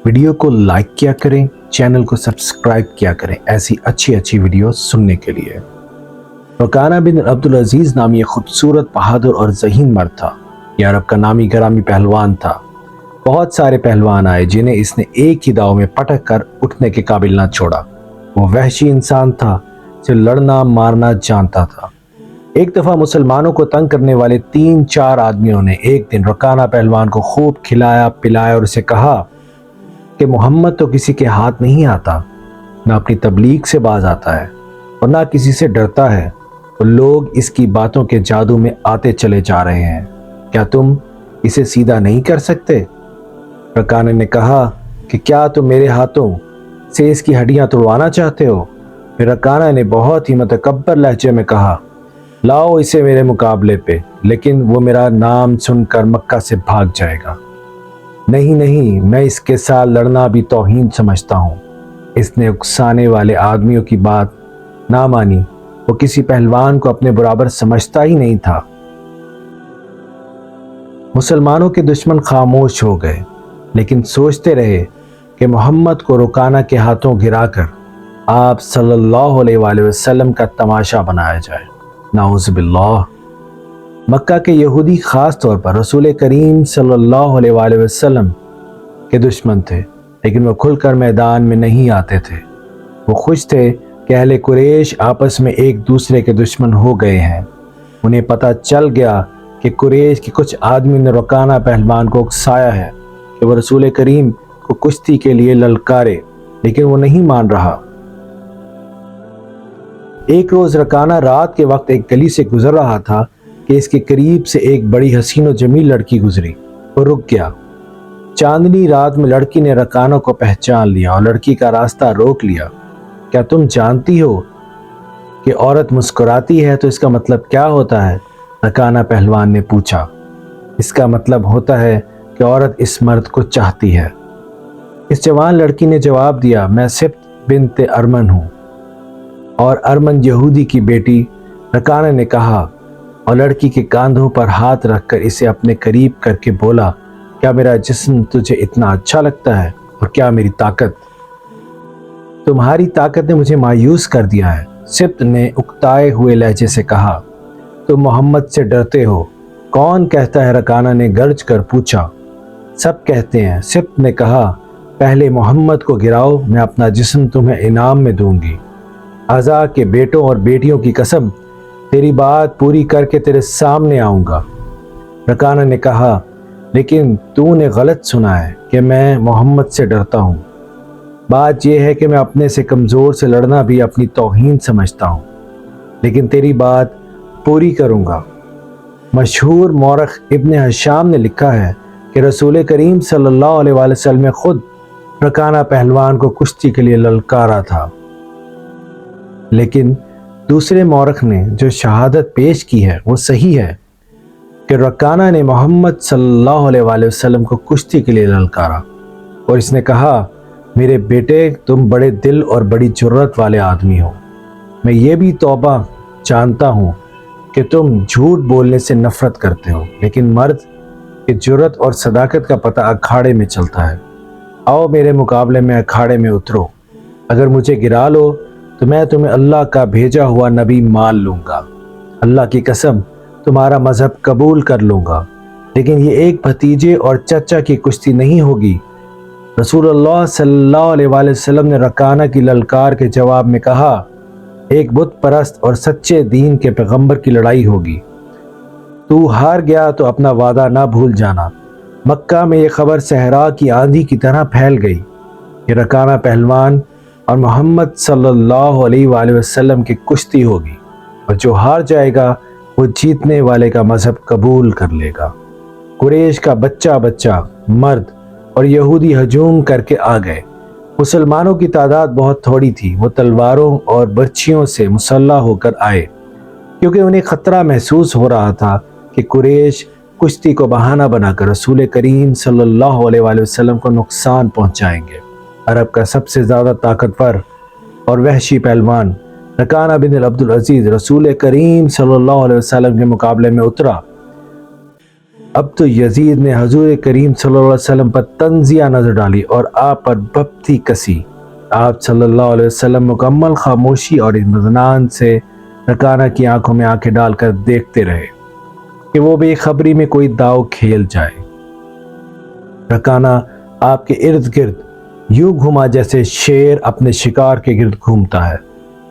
Video کو like کیا کریں، چینل کو سبسکرائب کیا کریں ایسی اچھی ویڈیو سننے کے لیے۔ رکانہ بن عبدالعزیز نامی ایک خوبصورت، بہادر اور ذہین مرد تھا۔ یہ عرب کا نامی گرامی پہلوان تھا۔ بہت سارے پہلوان آئے جنہیں اس نے ایک ہی داؤ میں پٹک کر اٹھنے کے قابل نہ چھوڑا۔ وہ وحشی انسان تھا جو لڑنا مارنا جانتا تھا۔ ایک دفعہ مسلمانوں کو تنگ کرنے والے 3-4 آدمیوں نے ایک دن رکانہ پہلوان کو خوب کھلایا پلایا اور اسے کہا کہ محمد تو کسی کے ہاتھ نہیں آتا، نہ اپنی تبلیغ سے باز آتا ہے اور نہ کسی سے ڈرتا ہے، اور لوگ اس کی باتوں کے جادو میں آتے چلے جا رہے ہیں، کیا تم اسے سیدھا نہیں کر سکتے؟ رکانہ نے کہا کہ کیا تم میرے ہاتھوں سے اس کی ہڈیاں توڑوانا چاہتے ہو؟ پھر رکانہ نے بہت ہی متکبر لہجے میں کہا، لاؤ اسے میرے مقابلے پہ، لیکن وہ میرا نام سن کر مکہ سے بھاگ جائے گا۔ نہیں، میں اس کے ساتھ لڑنا بھی توہین سمجھتا ہوں۔ اس نے اکسانے والے آدمیوں کی بات نہ مانی۔ وہ کسی پہلوان کو اپنے برابر سمجھتا ہی نہیں تھا۔ مسلمانوں کے دشمن خاموش ہو گئے، لیکن سوچتے رہے کہ محمد کو رکانہ کے ہاتھوں گرا کر آپ صلی اللہ علیہ وآلہ وسلم کا تماشا بنایا جائے۔ نعوذ باللہ۔ مکہ کے یہودی خاص طور پر رسول کریم صلی اللہ علیہ وآلہ وسلم کے دشمن تھے، لیکن وہ کھل کر میدان میں نہیں آتے تھے۔ وہ خوش تھے کہ اہل قریش آپس میں ایک دوسرے کے دشمن ہو گئے ہیں۔ انہیں پتہ چل گیا کہ قریش کے کچھ آدمی نے رکانہ پہلوان کو اکسایا ہے کہ وہ رسول کریم کو کشتی کے لیے للکارے، لیکن وہ نہیں مان رہا۔ ایک روز رکانہ رات کے وقت ایک گلی سے گزر رہا تھا کہ اس کے قریب سے ایک بڑی حسین و جمیل لڑکی گزری۔ وہ رک گیا۔ چاندنی رات میں لڑکی نے رکانہ کو پہچان لیا اور لڑکی کا راستہ روک لیا۔ کیا تم جانتی ہو کہ عورت مسکراتی ہے تو اس کا مطلب کیا ہوتا ہے؟ رکانہ پہلوان نے پوچھا۔ اس کا مطلب ہوتا ہے کہ عورت اس مرد کو چاہتی ہے۔ اس جوان لڑکی نے جواب دیا، میں سبط بنت ارمن ہوں اور ارمن یہودی کی بیٹی۔ رکانہ نے کہا اور لڑکی کے کاندھوں پر ہاتھ رکھ کر اسے اپنے قریب کر کے بولا، کیا میرا جسم تجھے اتنا اچھا لگتا ہے اور کیا میری طاقت؟ تمہاری طاقت نے مجھے مایوس کر دیا ہے۔ سبط نے اکتائے ہوئے لہجے سے کہا، تم محمد سے ڈرتے ہو؟ کون کہتا ہے؟ رکانہ نے گرج کر پوچھا۔ سب کہتے ہیں۔ سبط نے کہا، پہلے محمد کو گراؤ، میں اپنا جسم تمہیں انعام میں دوں گی۔ اعضاء کے بیٹوں اور بیٹیوں کی قسم، تیری بات پوری کر کے تیرے سامنے آؤں گا۔ رکانہ نے کہا، لیکن تو نے غلط سنا ہے کہ میں محمد سے ڈرتا ہوں۔ بات یہ ہے کہ میں اپنے سے کمزور سے لڑنا بھی اپنی توہین سمجھتا ہوں، لیکن تیری بات پوری کروں گا۔ مشہور مورخ ابن ہشام نے لکھا ہے کہ رسول کریم صلی اللہ علیہ وآلہ وسلم نے خود رکانہ پہلوان کو کشتی کے لیے للکارا تھا، لیکن دوسرے مورخ نے جو شہادت پیش کی ہے وہ صحیح ہے کہ رکانہ نے محمد صلی اللہ علیہ وآلہ وسلم کو کشتی کے لیے للکارا، اور اس نے کہا، میرے بیٹے تم بڑے دل اور بڑی جرت والے آدمی ہو۔ میں یہ بھی توبہ جانتا ہوں کہ تم جھوٹ بولنے سے نفرت کرتے ہو، لیکن مرد کی جرت اور صداقت کا پتہ اکھاڑے میں چلتا ہے۔ آؤ میرے مقابلے میں اکھاڑے میں اترو۔ اگر مجھے گرا لو تو میں تمہیں اللہ کا بھیجا ہوا نبی مان لوں گا۔ اللہ کی قسم تمہارا مذہب قبول کر لوں گا، لیکن یہ ایک بھتیجے اور چچا کی کشتی نہیں ہوگی۔ رسول اللہ صلی اللہ علیہ وآلہ وسلم نے رکانہ کی للکار کے جواب میں کہا، ایک بت پرست اور سچے دین کے پیغمبر کی لڑائی ہوگی۔ تو ہار گیا تو اپنا وعدہ نہ بھول جانا۔ مکہ میں یہ خبر صحرا کی آندھی کی طرح پھیل گئی کہ رکانہ پہلوان اور محمد صلی اللہ علیہ وآلہ وسلم کی کشتی ہوگی، اور جو ہار جائے گا وہ جیتنے والے کا مذہب قبول کر لے گا۔ قریش کا بچہ مرد اور یہودی ہجوم کر کے آ گئے۔ مسلمانوں کی تعداد بہت تھوڑی تھی۔ وہ تلواروں اور برچھیوں سے مسلح ہو کر آئے، کیونکہ انہیں خطرہ محسوس ہو رہا تھا کہ قریش کشتی کو بہانہ بنا کر رسول کریم صلی اللہ علیہ وآلہ وسلم کو نقصان پہنچائیں گے۔ عرب کا سب سے زیادہ طاقتور اور وحشی پہلوان رکانہ بن عبدالعزیز رسول کریم صلی اللہ علیہ وسلم کے مقابلے میں اترا۔ اب تو یزید نے حضور کریم صلی اللہ علیہ وسلم پر تنزیہ نظر ڈالی اور آپ پر بپتی کسی۔ آپ صلی اللہ علیہ وسلم مکمل خاموشی اور اطمینان سے رکانہ کی آنکھوں میں آنکھیں ڈال کر دیکھتے رہے کہ وہ بے خبری میں کوئی داؤ کھیل جائے۔ رکانہ آپ کے ارد گرد یوں گھوما جیسے شیر اپنے شکار کے گرد گھومتا ہے۔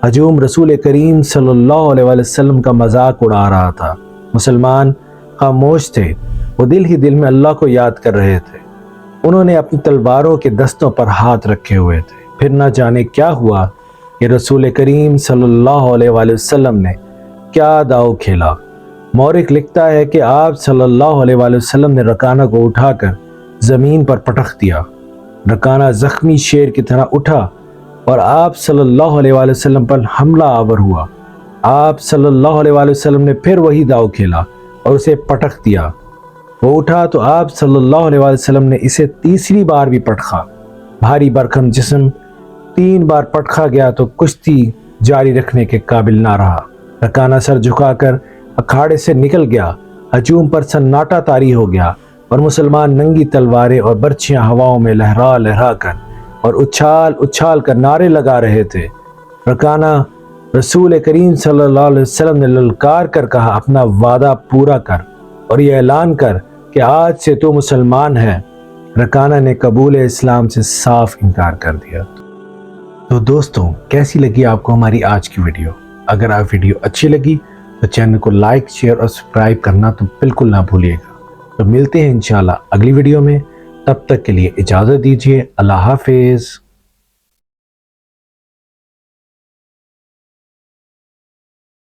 ہجوم رسول کریم صلی اللہ علیہ وسلم کا مذاق اڑا رہا تھا۔ مسلمان خاموش تھے، وہ دل ہی دل میں اللہ کو یاد کر رہے تھے۔ انہوں نے اپنی تلواروں کے دستوں پر ہاتھ رکھے ہوئے تھے۔ پھر نہ جانے کیا ہوا کہ رسول کریم صلی اللہ علیہ وسلم نے کیا داؤ کھیلا۔ مورخ لکھتا ہے کہ آپ صلی اللہ علیہ وسلم نے رکانہ کو اٹھا کر زمین پر پٹخ دیا۔ رکانہ زخمی شیر کی طرح اٹھا اور آپ صلی اللہ علیہ وسلم پر حملہ آور ہوا۔ آپ صلی اللہ علیہ وسلم نے پھر وہی داؤ کھیلا اور اسے پٹخ دیا۔ وہ اٹھا تو آپ صلی اللہ علیہ وسلم نے اسے تیسری بار بھی پٹخا۔ بھاری برکھم جسم 3 بار پٹخا گیا تو کشتی جاری رکھنے کے قابل نہ رہا۔ رکانہ سر جھکا کر اکھاڑے سے نکل گیا۔ ہجوم پر سناٹا طاری ہو گیا اور مسلمان ننگی تلواریں اور برچھیاں ہواؤں میں لہرا لہرا کر اور اچھال اچھال کر نعرے لگا رہے تھے۔ رکانہ رسول کریم صلی اللہ علیہ وسلم نے للکار کر کہا، اپنا وعدہ پورا کر اور یہ اعلان کر کہ آج سے تو مسلمان ہے۔ رکانہ نے قبول اسلام سے صاف انکار کر دیا۔ تو دوستوں، کیسی لگی آپ کو ہماری آج کی ویڈیو؟ اگر آپ ویڈیو اچھی لگی تو چینل کو لائک، شیئر اور سبسکرائب کرنا تو بالکل نہ بھولیے گا۔ تو ملتے ہیں انشاءاللہ اگلی ویڈیو میں، تب تک کے لیے اجازت دیجیے۔ اللہ حافظ۔